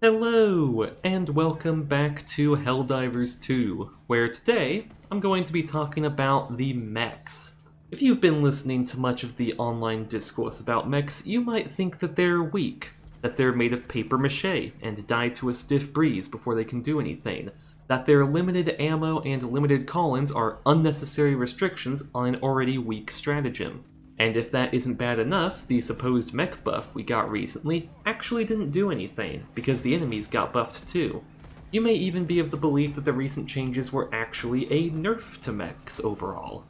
Hello, and welcome back to Helldivers 2, where today I'm going to be talking about the Mechs. If you've been listening to much of the online discourse about mechs, you might think that they're weak, that they're made of paper mache and die to a stiff breeze before they can do anything, that their limited ammo and limited call-ins are unnecessary restrictions on an already weak stratagem. And if that isn't bad enough, the supposed mech buff we got recently actually didn't do anything, because the enemies got buffed too. You may even be of the belief that the recent changes were actually a nerf to mechs overall.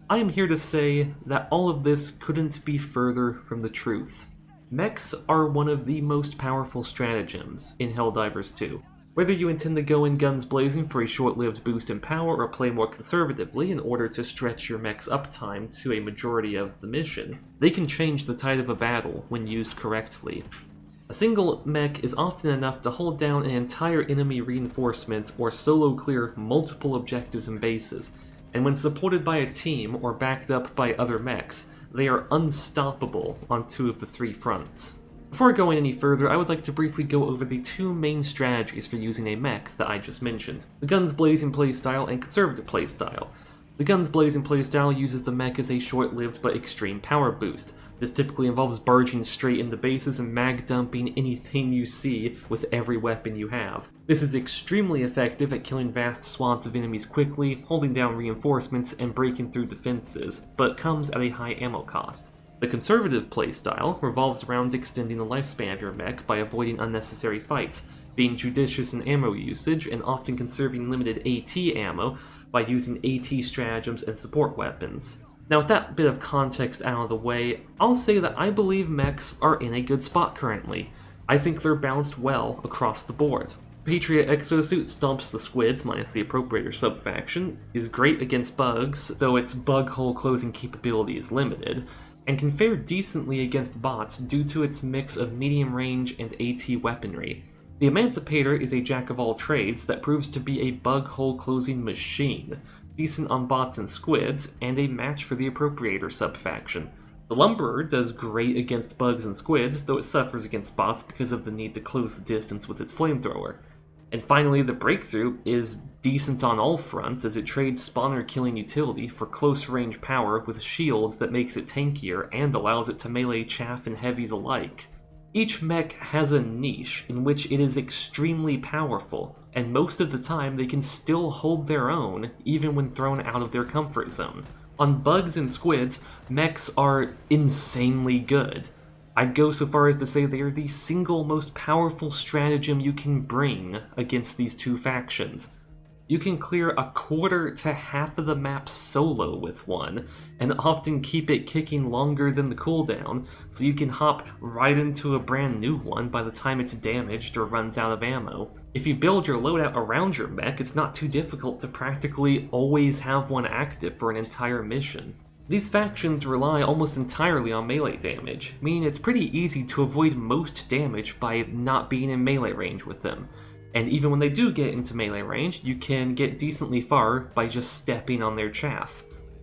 I am here to say that all of this couldn't be further from the truth. Mechs are one of the most powerful stratagems in Helldivers 2. Whether you intend to go in guns blazing for a short-lived boost in power or play more conservatively in order to stretch your mech's uptime to a majority of the mission, they can change the tide of a battle when used correctly. A single mech is often enough to hold down an entire enemy reinforcement or solo clear multiple objectives and bases, and when supported by a team or backed up by other mechs, they are unstoppable on two of the three fronts. Before going any further, I would like to briefly go over the two main strategies for using a mech that I just mentioned: the guns blazing playstyle and conservative playstyle. The guns blazing playstyle uses the mech as a short-lived but extreme power boost. This typically involves barging straight into bases and mag dumping anything you see with every weapon you have. This is extremely effective at killing vast swaths of enemies quickly, holding down reinforcements, and breaking through defenses, but comes at a high ammo cost. The conservative playstyle revolves around extending the lifespan of your mech by avoiding unnecessary fights, being judicious in ammo usage, and often conserving limited AT ammo by using AT stratagems and support weapons. Now, with that bit of context out of the way, I'll say that I believe mechs are in a good spot currently. I think they're balanced well across the board. Patriot Exosuit stomps the squids minus the appropriator sub-faction, is great against bugs, though its bug hole closing capability is limited, and can fare decently against bots due to its mix of medium range and AT weaponry. The Emancipator is a jack-of-all-trades that proves to be a bug-hole closing machine, decent on bots and squids, and a match for the Appropriator sub-faction. The Lumberer does great against bugs and squids, though it suffers against bots because of the need to close the distance with its flamethrower. And finally, the Breakthrough is decent on all fronts as it trades spawner killing utility for close range power with shields that makes it tankier and allows it to melee chaff and heavies alike. Each mech has a niche in which it is extremely powerful, and most of the time they can still hold their own even when thrown out of their comfort zone. On bugs and squids, mechs are insanely good. I'd go so far as to say they are the single most powerful stratagem you can bring against these two factions. You can clear a quarter to half of the map solo with one, and often keep it kicking longer than the cooldown, so you can hop right into a brand new one by the time it's damaged or runs out of ammo. If you build your loadout around your mech, it's not too difficult to practically always have one active for an entire mission. These factions rely almost entirely on melee damage, meaning it's pretty easy to avoid most damage by not being in melee range with them. And even when they do get into melee range, you can get decently far by just stepping on their chaff.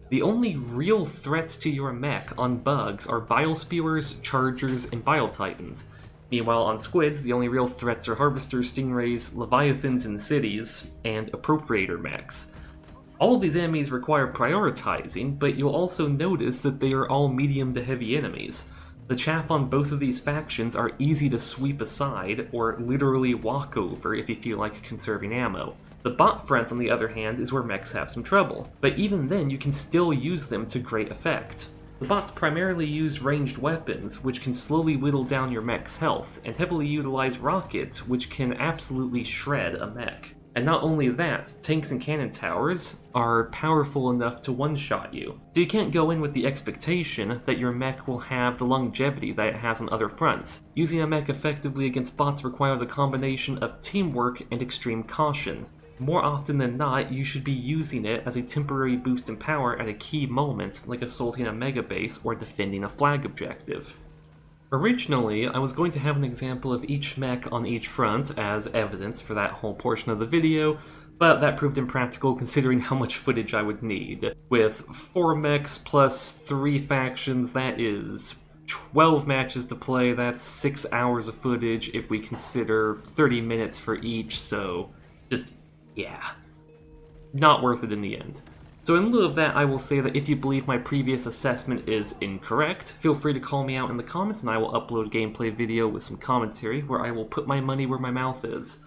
The only real threats to your mech on bugs are Bile Spewers, Chargers, and Bile Titans. Meanwhile, on squids, the only real threats are Harvesters, Stingrays, Leviathans in cities, and Appropriator mechs. All of these enemies require prioritizing, but you'll also notice that they are all medium to heavy enemies. The chaff on both of these factions are easy to sweep aside, or literally walk over if you feel like conserving ammo. The bot front, on the other hand, is where mechs have some trouble, but even then you can still use them to great effect. The bots primarily use ranged weapons, which can slowly whittle down your mech's health, and heavily utilize rockets, which can absolutely shred a mech. And not only that, tanks and cannon towers are powerful enough to one-shot you. So you can't go in with the expectation that your mech will have the longevity that it has on other fronts. Using a mech effectively against bots requires a combination of teamwork and extreme caution. More often than not, you should be using it as a temporary boost in power at a key moment, like assaulting a mega base or defending a flag objective. Originally, I was going to have an example of each mech on each front as evidence for that whole portion of the video, but that proved impractical considering how much footage I would need. With 4 mechs plus 3 factions, that is 12 matches to play, that's 6 hours of footage if we consider 30 minutes for each, so just, yeah, not worth it in the end. So in lieu of that, I will say that if you believe my previous assessment is incorrect, feel free to call me out in the comments and I will upload a gameplay video with some commentary where I will put my money where my mouth is.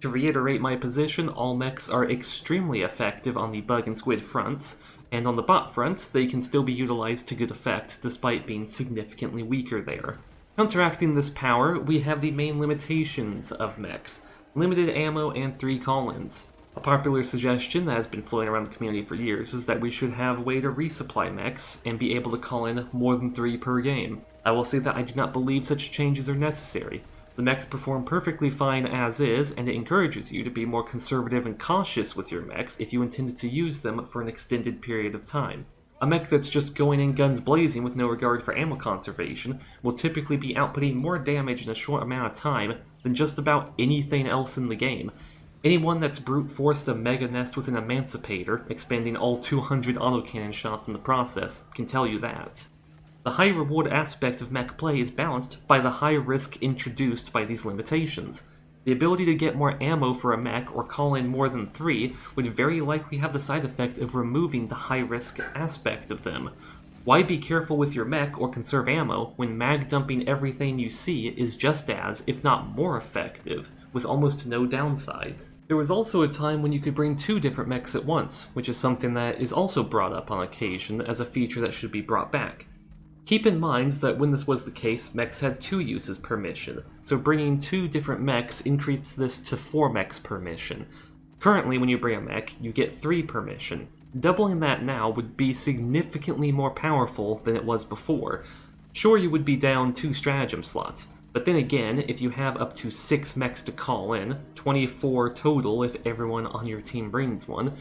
To reiterate my position, all mechs are extremely effective on the bug and squid fronts, and on the bot front, they can still be utilized to good effect despite being significantly weaker there. Counteracting this power, we have the main limitations of mechs: limited ammo and 3 call-ins. A popular suggestion that has been floating around the community for years is that we should have a way to resupply mechs and be able to call in more than 3 per game. I will say that I do not believe such changes are necessary. The mechs perform perfectly fine as is, and it encourages you to be more conservative and cautious with your mechs if you intended to use them for an extended period of time. A mech that's just going in guns blazing with no regard for ammo conservation will typically be outputting more damage in a short amount of time than just about anything else in the game. Anyone that's brute forced a mega nest with an emancipator, expending all 200 autocannon shots in the process, can tell you that. The high reward aspect of mech play is balanced by the high risk introduced by these limitations. The ability to get more ammo for a mech or call in more than 3 would very likely have the side effect of removing the high risk aspect of them. Why be careful with your mech or conserve ammo when mag dumping everything you see is just as, if not more effective, with almost no downside? There was also a time when you could bring 2 different mechs at once, which is something that is also brought up on occasion as a feature that should be brought back. Keep in mind that when this was the case, mechs had 2 uses per mission, so bringing 2 different mechs increased this to 4 mechs per mission. Currently, when you bring a mech, you get 3 per mission. Doubling that now would be significantly more powerful than it was before. Sure, you would be down 2 stratagem slots, but then again, if you have up to 6 mechs to call in, 24 total if everyone on your team brings one,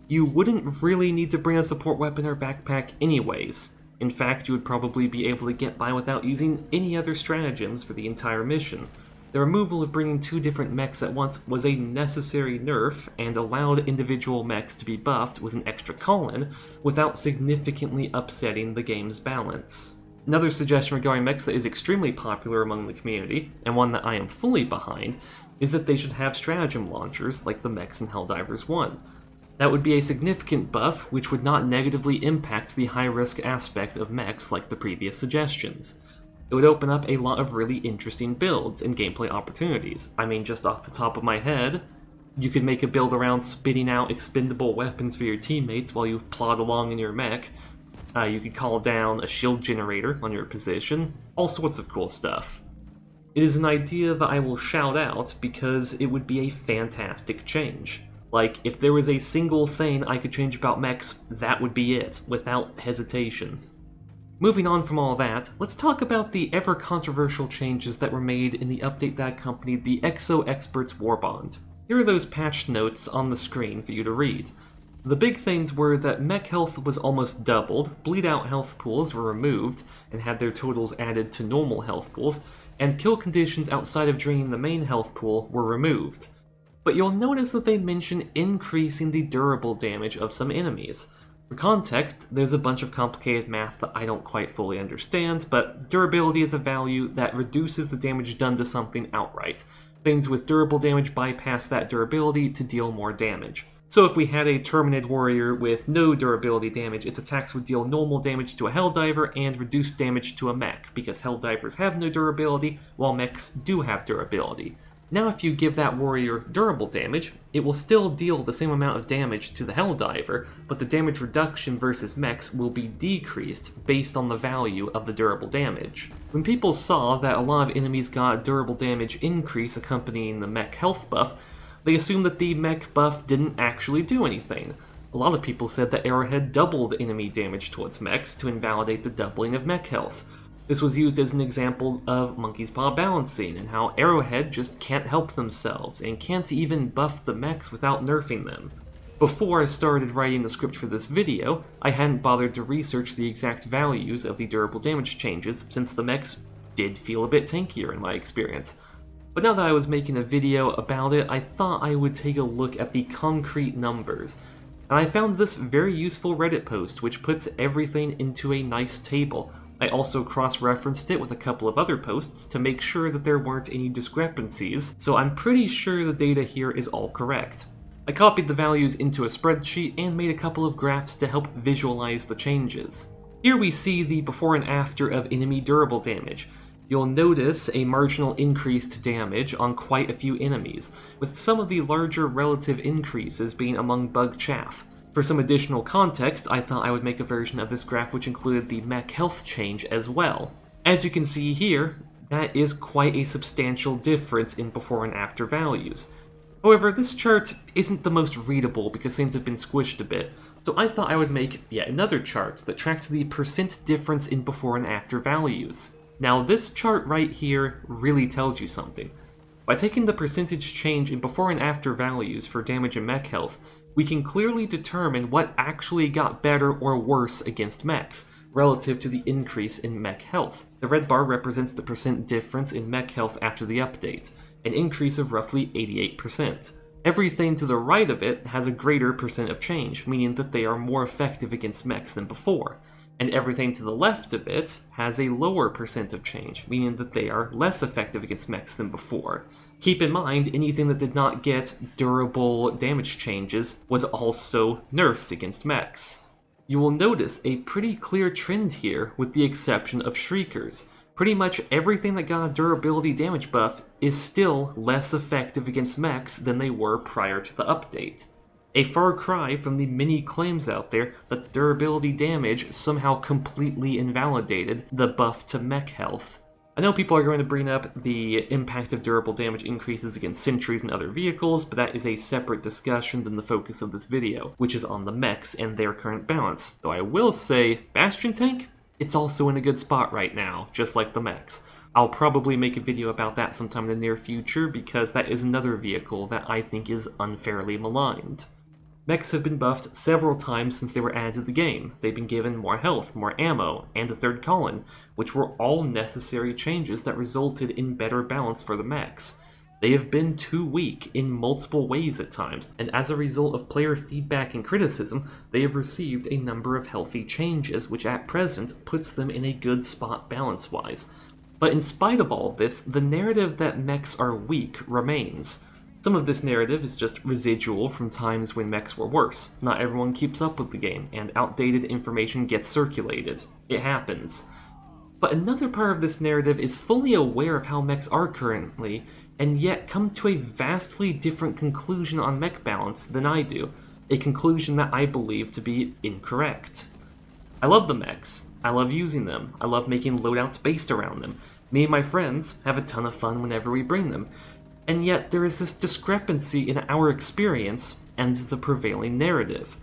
you wouldn't really need to bring a support weapon or backpack anyways. In fact, you would probably be able to get by without using any other stratagems for the entire mission. The removal of bringing 2 different mechs at once was a necessary nerf and allowed individual mechs to be buffed with an extra call-in without significantly upsetting the game's balance. Another suggestion regarding mechs that is extremely popular among the community, and one that I am fully behind, is that they should have stratagem launchers like the mechs in Helldivers 1. That would be a significant buff which would not negatively impact the high-risk aspect of mechs like the previous suggestions. It would open up a lot of really interesting builds and gameplay opportunities. I mean, just off the top of my head, you could make a build around spitting out expendable weapons for your teammates while you plod along in your mech. You could call down a shield generator on your position, all sorts of cool stuff. It is an idea that I will shout out because it would be a fantastic change. Like, if there was a single thing I could change about mechs, that would be it, without hesitation. Moving on from all that, let's talk about the ever-controversial changes that were made in the update that accompanied the Exo Experts Warbond. Here are those patch notes on the screen for you to read. The big things were that mech health was almost doubled, bleed-out health pools were removed and had their totals added to normal health pools, and kill conditions outside of draining the main health pool were removed. But you'll notice that they mention increasing the durable damage of some enemies. For context, there's a bunch of complicated math that I don't quite fully understand, but durability is a value that reduces the damage done to something outright. Things with durable damage bypass that durability to deal more damage. So if we had a Terminated warrior with no durability damage, its attacks would deal normal damage to a Helldiver and reduced damage to a mech, because Helldivers have no durability, while mechs do have durability. Now if you give that warrior durable damage, it will still deal the same amount of damage to the Helldiver, but the damage reduction versus mechs will be decreased based on the value of the durable damage. When people saw that a lot of enemies got durable damage increase accompanying the mech health buff, they assumed that the mech buff didn't actually do anything. A lot of people said that Arrowhead doubled enemy damage towards mechs to invalidate the doubling of mech health. This was used as an example of Monkey's Paw balancing, and how Arrowhead just can't help themselves, and can't even buff the mechs without nerfing them. Before I started writing the script for this video, I hadn't bothered to research the exact values of the durable damage changes, since the mechs did feel a bit tankier in my experience. But now that I was making a video about it, I thought I would take a look at the concrete numbers. And I found this very useful Reddit post, which puts everything into a nice table, I also cross-referenced it with a couple of other posts to make sure that there weren't any discrepancies, so I'm pretty sure the data here is all correct. I copied the values into a spreadsheet and made a couple of graphs to help visualize the changes. Here we see the before and after of enemy durable damage. You'll notice a marginal increase to damage on quite a few enemies, with some of the larger relative increases being among bug chaff. For some additional context, I thought I would make a version of this graph which included the mech health change as well. As you can see here, that is quite a substantial difference in before and after values. However, this chart isn't the most readable because things have been squished a bit, so I thought I would make yet another chart that tracked the percent difference in before and after values. Now this chart right here really tells you something. By taking the percentage change in before and after values for damage and mech health, we can clearly determine what actually got better or worse against mechs, relative to the increase in mech health. The red bar represents the percent difference in mech health after the update, an increase of roughly 88%. Everything to the right of it has a greater percent of change, meaning that they are more effective against mechs than before, and everything to the left of it has a lower percent of change, meaning that they are less effective against mechs than before. Keep in mind, anything that did not get durable damage changes was also nerfed against mechs. You will notice a pretty clear trend here with the exception of Shriekers. Pretty much everything that got a durability damage buff is still less effective against mechs than they were prior to the update. A far cry from the many claims out there that durability damage somehow completely invalidated the buff to mech health. I know people are going to bring up the impact of durable damage increases against sentries and other vehicles, but that is a separate discussion than the focus of this video, which is on the mechs and their current balance. Though I will say, Bastion Tank? It's also in a good spot right now, just like the mechs. I'll probably make a video about that sometime in the near future because that is another vehicle that I think is unfairly maligned. Mechs have been buffed several times since they were added to the game. They've been given more health, more ammo, and a third column, which were all necessary changes that resulted in better balance for the mechs. They have been too weak in multiple ways at times, and as a result of player feedback and criticism, they have received a number of healthy changes, which at present puts them in a good spot balance-wise. But in spite of all of this, the narrative that mechs are weak remains. Some of this narrative is just residual from times when mechs were worse. Not everyone keeps up with the game, and outdated information gets circulated. It happens. But another part of this narrative is fully aware of how mechs are currently, and yet come to a vastly different conclusion on mech balance than I do, a conclusion that I believe to be incorrect. I love the mechs. I love using them. I love making loadouts based around them. Me and my friends have a ton of fun whenever we bring them. And yet there is this discrepancy in our experience and the prevailing narrative.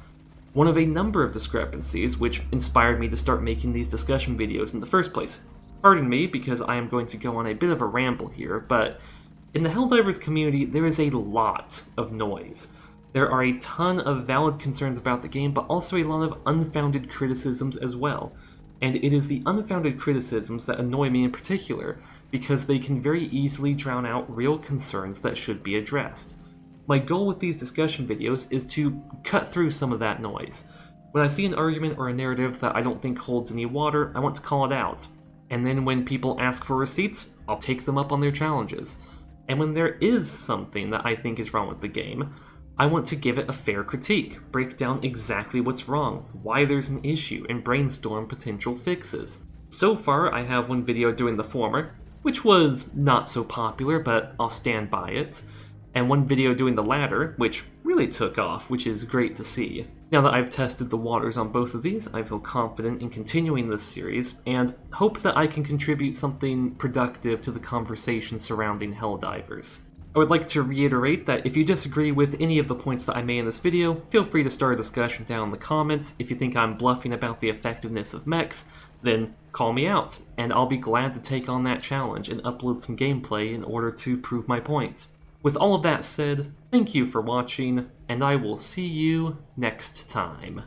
One of a number of discrepancies which inspired me to start making these discussion videos in the first place. Pardon me, because I am going to go on a bit of a ramble here, but in the Helldivers community, there is a lot of noise. There are a ton of valid concerns about the game, but also a lot of unfounded criticisms as well. And it is the unfounded criticisms that annoy me in particular, because they can very easily drown out real concerns that should be addressed. My goal with these discussion videos is to cut through some of that noise. When I see an argument or a narrative that I don't think holds any water, I want to call it out. And then when people ask for receipts, I'll take them up on their challenges. And when there is something that I think is wrong with the game, I want to give it a fair critique, break down exactly what's wrong, why there's an issue, and brainstorm potential fixes. So far, I have one video doing the former, which was not so popular, but I'll stand by it, and one video doing the latter, which really took off, which is great to see. Now that I've tested the waters on both of these, I feel confident in continuing this series, and hope that I can contribute something productive to the conversation surrounding Helldivers. I would like to reiterate that if you disagree with any of the points that I made in this video, feel free to start a discussion down in the comments. If you think I'm bluffing about the effectiveness of mechs, then call me out, and I'll be glad to take on that challenge and upload some gameplay in order to prove my point. With all of that said, thank you for watching, and I will see you next time.